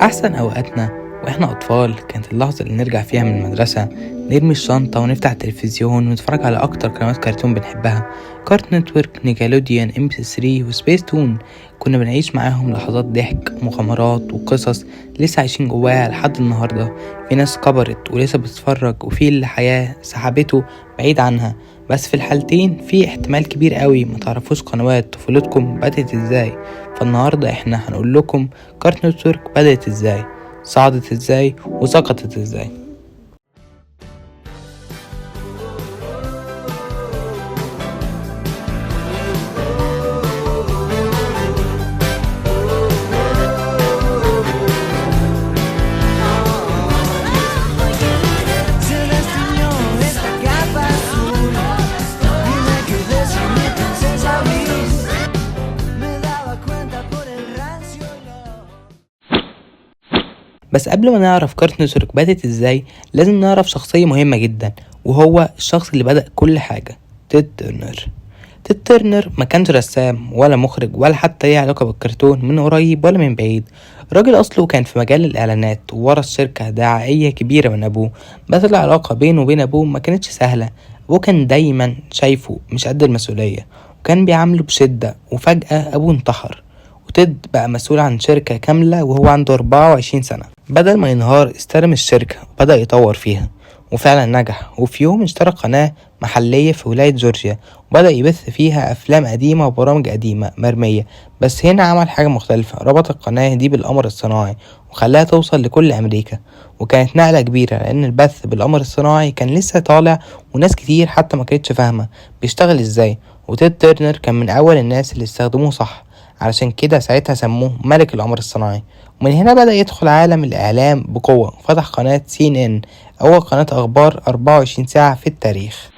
أحسن أوقاتنا وإحنا أطفال كانت اللحظة اللي نرجع فيها من المدرسة، نرمي الشنطة ونفتح التلفزيون ونتفرج على أكتر قنوات كرتون بنحبها: كارتون نتورك، نيكلوديان، ام بي 3 وسبيس تون. كنا بنعيش معاهم لحظات ضحك ومغامرات وقصص لسه عايشين جواها لحد النهاردة. في ناس كبرت ولسه بتتفرج، وفي اللي الحياة سحبته بعيد عنها. بس في الحالتين في احتمال كبير قوي ما تعرفوش قنوات طفولتكم بدأت ازاي. فالنهاردة احنا هنقول لكم كارتون نتورك بدأت ازاي، صعدت ازاي، وسقطت ازاي. بس قبل ما نعرف كارتون نتورك بدأت ازاي، لازم نعرف شخصية مهمة جدا، وهو الشخص اللي بدأ كل حاجة: تيد تيرنر. تيد تيرنر ما كانش رسام ولا مخرج ولا حتى ليه علاقة بالكرتون من قريب ولا من بعيد. الراجل أصله كان في مجال الإعلانات، وورث شركة دعائية كبيرة من أبوه. بس العلاقة بينه وبين أبوه ما كانتش سهلة. أبوه كان دايما شايفه مش قد المسؤولية، وكان بيعامله بشدة. وفجأة أبوه انتحر، وتيد بقى مسؤول عن شركة كاملة وهو عنده 24 سنة. بدل ما ينهار استلم الشركة وبدأ يطور فيها، وفعلا نجح. وفي يوم اشترى قناة محلية في ولاية جورجيا، وبدأ يبث فيها أفلام قديمة وبرامج قديمة مرمية. بس هنا عمل حاجة مختلفة: ربط القناة دي بالقمر الصناعي وخلاها توصل لكل أمريكا. وكانت نقلة كبيرة، لأن البث بالقمر الصناعي كان لسه طالع، وناس كتير حتى ما كانتش فاهمة بيشتغل ازاي. وتيد تيرنر كان من أول الناس اللي استخدموه صح، علشان كده ساعتها سموه ملك القمر الصناعي. ومن هنا بدأ يدخل عالم الإعلام بقوة، وفتح قناة CNN، أول قناة أخبار 24 ساعة في التاريخ.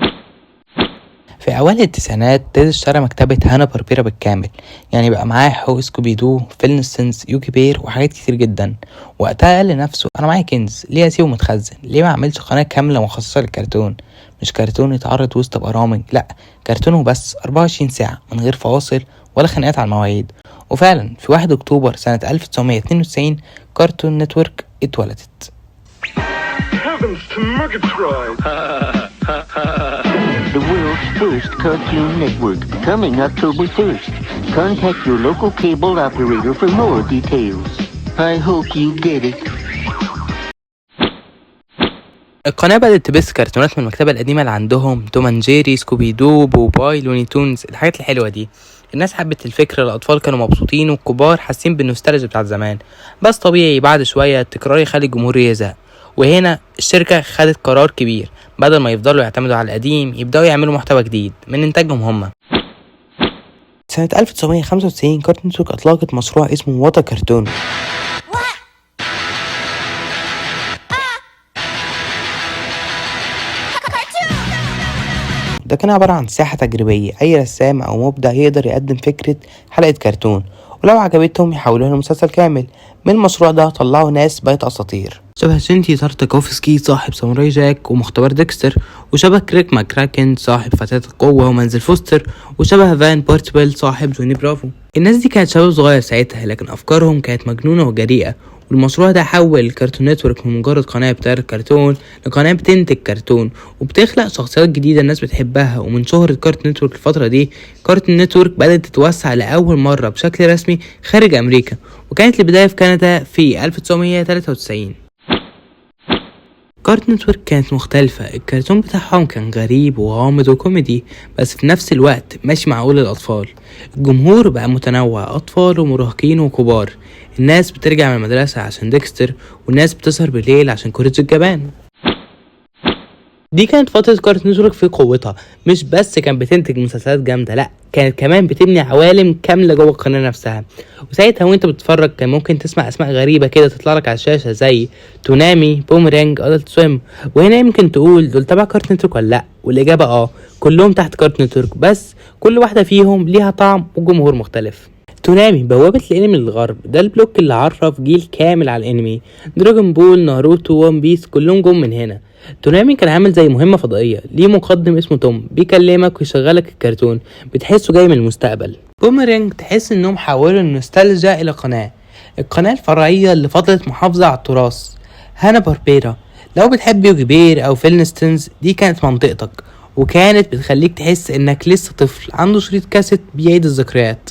في أوائل التسعينات تيد اشترى مكتبة هانا باربيرا بالكامل، يعني بقى معاه حقوق سكوبي دو، فيلنستنس، يوكي بير، وحاجات كتير جدا. وقتها قال لنفسه: أنا معايا كنز، ليه أسيبه متخزن؟ ليه ما أعملش قناة كاملة مخصصة للكرتون؟ مش كرتون يتعرض وسط برامج، لأ، كرتون وبس 24 ساعة من غير فواصل ولا خناقات على المواعيد. وفعلا في 1 أكتوبر سنة 1992 كارتون نتورك اتولدت. Heavens to Murgatroyd! The world's first cartoon network, coming October 1st. Contact your local cable operator for more details. I hope you get it. القناة بدأت تبث كرتونات من المكتبة القديمة اللي عندهم: توم اند جيري، سكوبي دو، بوباي، لوني تونز، الحاجات الحلوة دي. الناس حبت الفكرة، الأطفال كانوا مبسوطين، والكبار حاسين بالنوستالجيا بتاعت زمان. بس طبيعي بعد شوية التكرار يخلي الجمهور يزهق. وهنا الشركة خدت قرار كبير: بدل ما يفضلوا يعتمدوا على القديم، يبدأوا يعملوا محتوى جديد من إنتاجهم هم. سنة 1995 كارتون نتورك أطلقت مشروع اسمه وات كرتون. ده كان عبارة عن ساحة تجريبية، أي رسام أو مبدع يقدر يقدم فكرة حلقة كرتون، ولو عجبتهم يحولوها لمسلسل كامل. من المشروع ده طلعوا ناس بقت أساطير، شبه سينتي تارتاكوفسكي صاحب ساموراي جاك ومختبر ديكستر، وشبه كريك ماكراكن صاحب فتاة القوة ومنزل فوستر، وشبه فان بورتبل صاحب جوني برافو. الناس دي كانت شباب صغير ساعتها، لكن أفكارهم كانت مجنونة وجريئة. والمشروع ده حول كارتون نتورك من مجرد قناة بتعرض كرتون لقناة بتنتج كرتون وبتخلق شخصيات جديدة الناس بتحبها. ومن شهرة كارتون نتورك الفترة دي، كارتون نتورك بدأت تتوسع لأول مرة بشكل رسمي خارج أمريكا، وكانت البداية في كندا في 1993. كارتون نتورك كانت مختلفة، الكرتون بتاعهم كان غريب وغامض وكوميدي، بس في نفس الوقت ماشي مع أول الأطفال. الجمهور بقى متنوع، أطفال ومراهقين وكبار. الناس بترجع من المدرسة عشان ديكستر، والناس بتسهر بالليل عشان كوريج الجبان. دي كانت فترة كارتون نتورك في قوتها، مش بس كان بتنتج مسلسلات جامدة، لأ، كانت كمان بتبني عوالم كاملة جوه القناة نفسها. وساعتها وانت بتتفرج كان ممكن تسمع اسماء غريبة كده تطلع لك على الشاشة، زي تونامي، بومرانج، ادلت سويم. وهنا يمكن تقول دول تبع كارتون نتورك ولا لأ؟ والإجابة كلهم تحت كارتون نتورك، بس كل واحدة فيهم ليها طعم وجمهور مختلف. تونامي بوابة الانمي للغرب، ده البلوك اللي عرف جيل كامل على الانمي. دراجون بول، ناروتو، وان بيس كلهم جم من هنا. تونامي كان عامل زي مهمة فضائية، ليه مقدم اسمه توم بيكلمك ويشغلك الكرتون، بتحسه جاي من المستقبل. بومرانج تحس انهم حولوا النوستالجيا الى قناة. القناة الفرعية اللي فضلت محافظة على التراث. هانا باربيرا، لو بتحب يوجي بير أو فيلنستنز دي كانت منطقتك، وكانت بتخليك تحس إنك لسه طفل عنده شريط كاسيت بيعيد الذكريات.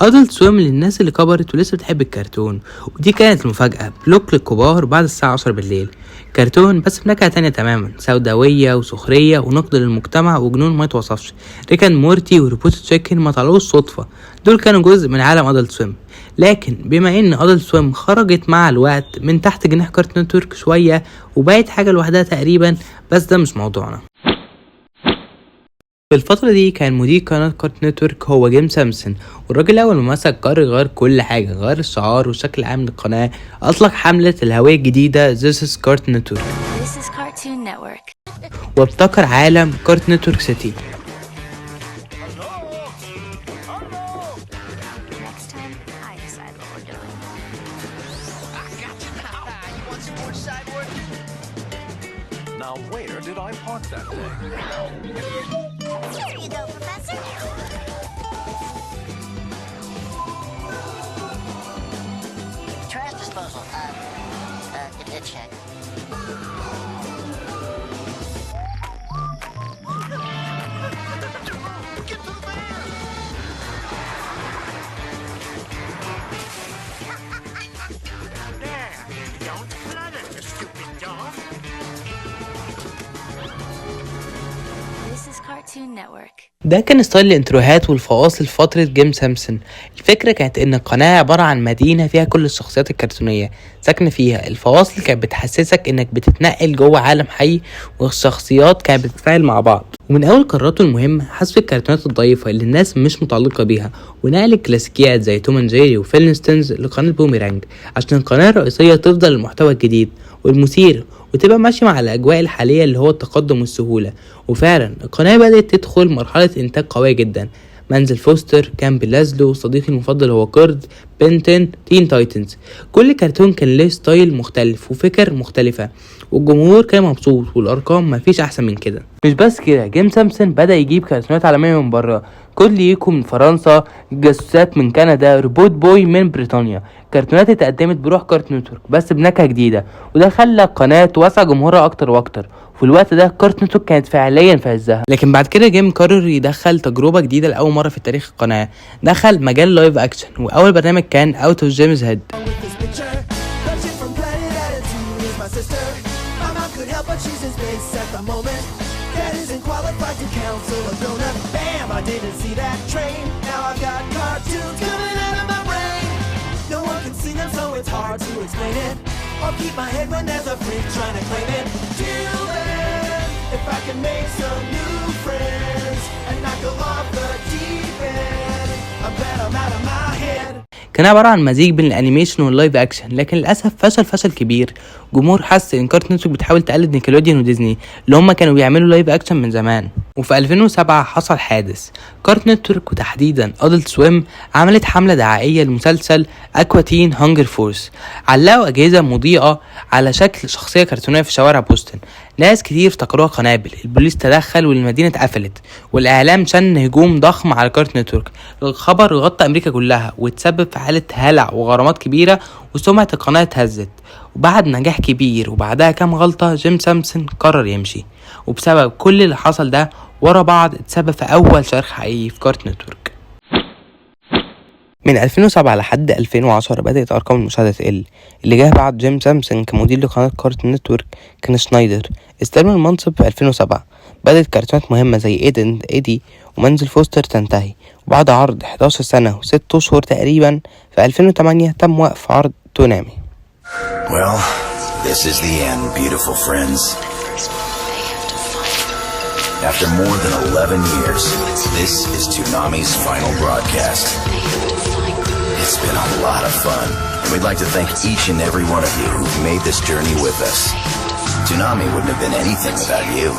أدلت سويم للناس اللي كبرت ولسه بتحب الكرتون، ودي كانت المفاجأة، بلوك للكبار بعد الساعة 10 بالليل. كرتون بس بنكهة تانية تماما، سوداوية وسخرية ونقد للمجتمع وجنون ما يتوصفش. ريكان مورتي وروبوت تشيكن ما طلعوش صدفة، دول كانوا جزء من عالم أدلت سويم. لكن بما ان أدلت سويم خرجت مع الوقت من تحت جناح كارتون نتورك شوية وبقت حاجة لوحدها تقريبا، بس ده مش موضوعنا. في الفترة دي كان مدير قناة كارتون نتورك هو جيم سامسون، والراجل أول ما مسك قرر يغير كل حاجة، غير الشعار والشكل العام للقناة، أطلق حملة الهوية الجديدة This is Cartoon Network وابتكر عالم كارتون نتورك سيتي. Now where did I park that thing? Here you go, Professor. Trash disposal. Check. Get to the van! There! Don't flood it, you stupid dog! This is Cartoon Network. ده كان ستايل الانتروهات والفواصل في فترة جيم سامسون. الفكرة كانت ان القناة عبارة عن مدينة فيها كل الشخصيات الكرتونية ساكنة فيها. الفواصل كانت بتحسسك انك بتتنقل جوه عالم حي، والشخصيات كانت بتتفاعل مع بعض. ومن اول قراراته المهمة حذف الكرتونات الضعيفة اللي الناس مش متعلقة بيها، ونقل الكلاسيكيات زي توم اند جيري وفيلنستنز لقناة بوميرانج عشان القناة الرئيسية تفضل المحتوى الجديد والمثير وتبقى ماشية مع الأجواء الحالية اللي هو التقدم والسهولة. وفعلا القناة بدأت تدخل مرحلة إنتاج قوية جدا. منزل فوستر، كامب لازلو، صديقي المفضل هو كورد، بنتن، تين تايتنز، كل كرتون كان له ستايل مختلف وفكر مختلفة، والجمهور كان مبسوط، والأرقام مفيش أحسن من كده. مش بس كده، جيم سامسون بدأ يجيب كرتونات عالمية من بره، كود ليكو من فرنسا، جاسوسات من كندا، روبوت بوي من بريطانيا. كرتونات اتقدمت بروح كارتون نتورك بس بنكهة جديدة، وده خلى القناة توسع جمهورها أكتر وأكتر. في الوقت ده كارتون نتورك كانت فعليا في عزها. لكن بعد كده جيم قرر يدخل تجربة جديدة لأول مرة في تاريخ القناة، دخل مجال لايف أكشن، وأول برنامج كان اوت اوف جيمز هيد. I'll keep my head when there's a freak trying to claim it. Till then, if I can make some new friends and not go off the deep end, I bet I'm out of my head. كان عبارة عن مزيج بين الانيميشن واللايف اكشن، لكن للاسف فشل كبير. جمهور حس ان كارتون نتورك بتحاول تقلد نيكلوديان وديزني اللي هما كانوا بيعملوا لايف اكشن من زمان. وفي 2007 حصل حادث. كارتون نتورك وتحديدا أدلت سويم عملت حملة دعائية لمسلسل أكوا تين هانجر فورس. علقوا أجهزة مضيئة على شكل شخصية كرتونية في شوارع بوسطن. ناس كتير افتكروها قنابل. البوليس تدخل والمدينة اتقفلت، والإعلام شن هجوم ضخم على كارتون نتورك. الخبر غطى أمريكا كلها وتسبب في حالة هلع وغرامات كبيرة، وسمعة القناة اتهزت. وبعد نجاح كبير وبعدها كام غلطة، جيم سامسون قرر يمشي، وبسبب كل اللي حصل ده ورا بعض اتسبب في أول شرخ حقيقي في كارتون نتورك. من 2007 لحد 2010 بدأت أرقام المشاهدة تقل. اللي جه بعد جيم سامسون كمدير لقناة كارتون نتورك كان شنايدر، استلم المنصب في 2007. بدأت كرتونات مهمة زي إيدن إيدي ومنزل فوستر تنتهي، وبعد عرض 11 سنة و6 أشهر تقريبا في 2008 تم وقف عرض تونامي. Well, this is the end, beautiful friends. After more than 11 years, this is Toonami's final broadcast. It's been a lot of fun, and we'd like to thank each and every one of you who've made this journey with us. Toonami wouldn't have been anything without you.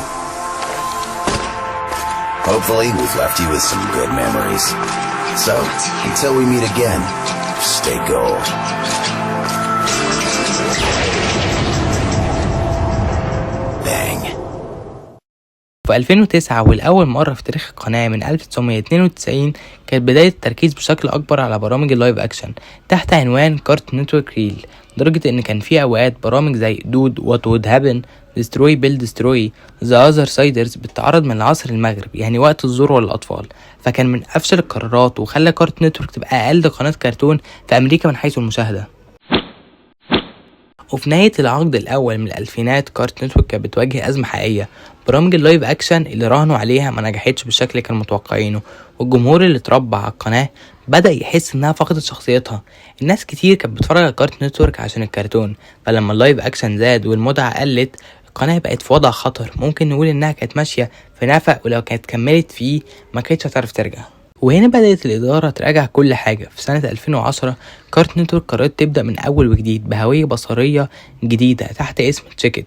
Hopefully, we've left you with some good memories. So, until we meet again, stay gold. في وفي 2009 والأول مرة في تاريخ القناة من 1992 كانت بداية التركيز بشكل أكبر على برامج اللايف أكشن تحت عنوان كارتون نتورك ريل، لدرجة إن كان في أوقات برامج زي دود، وات وود هابن، دستروي بيل دستروي، ذا أذر سايدرز بتتعرض من العصر المغربي، يعني وقت الذروة للأطفال، فكان من أفشل القرارات وخلى كارتون نتورك تبقى أقل قناة كرتون في أمريكا من حيث المشاهدة. وفي نهاية العقد الأول من الألفينات كارتون نتورك كانت بتواجه أزمة حقيقية، برامج اللايف أكشن اللي راهنوا عليها ما نجحتش بالشكل اللي كانوا متوقعينه، والجمهور اللي اتربى على القناة بدأ يحس إنها فقدت شخصيتها. الناس كتير كانت بتتفرج على كارتون نتورك عشان الكرتون، فلما اللايف أكشن زاد والمتعة قلت القناة بقت في وضع خطر. ممكن نقول إنها كانت ماشية في نفق، ولو كانت كملت فيه ما كانتش هتعرف ترجع. وهنا بدأت الإدارة تراجع كل حاجة. في سنة 2010 كارتون نتورك قررت تبدأ من أول وجديد بهوية بصرية جديدة تحت اسم تشيكت.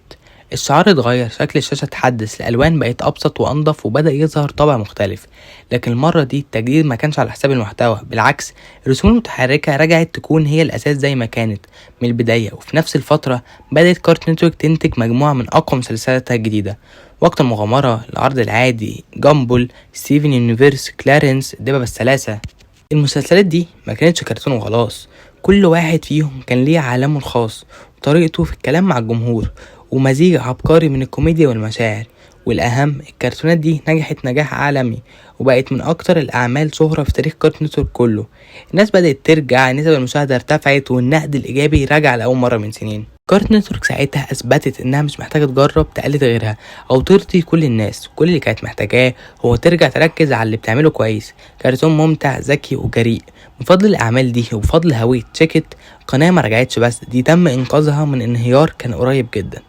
الشعار اتغير، شكل الشاشة اتحدث، الألوان بقت أبسط وأنضف، وبدأ يظهر طابع مختلف. لكن المرة دي التجديد ما كانش على حساب المحتوى، بالعكس الرسوم المتحركة رجعت تكون هي الأساس زي ما كانت من البداية. وفي نفس الفترة بدأت كارتون نتورك تنتج مجموعة من أقوى مسلسلاتها الجديدة: وقت المغامرة، العرض العادي، جامبل، ستيفن يونيفرس، كلارنس، الدببة الثلاثة. المسلسلات دي ما كانتش كرتون وخلاص، كل واحد فيهم كان ليه عالمه الخاص وطريقته في الكلام مع الجمهور، ومزيج عبقري من الكوميديا والمشاعر. والأهم الكرتونات دي نجحت نجاح عالمي وبقت من أكتر الأعمال شهرة في تاريخ كارتون نتورك كله. الناس بدأت ترجع، نسب المشاهدة ارتفعت، والنقد الإيجابي رجع لأول مرة من سنين. كارتون نتورك ساعتها أثبتت إنها مش محتاجة تجرب تقلد غيرها أو ترضي كل الناس. كل اللي كانت محتاجاه هو ترجع تركز على اللي بتعمله كويس، كرتون ممتع ذكي وجريء. بفضل الأعمال دي وبفضل هوية تشيكت، القناة ما رجعتش بس، دي تم إنقاذها من انهيار كان قريب جدا.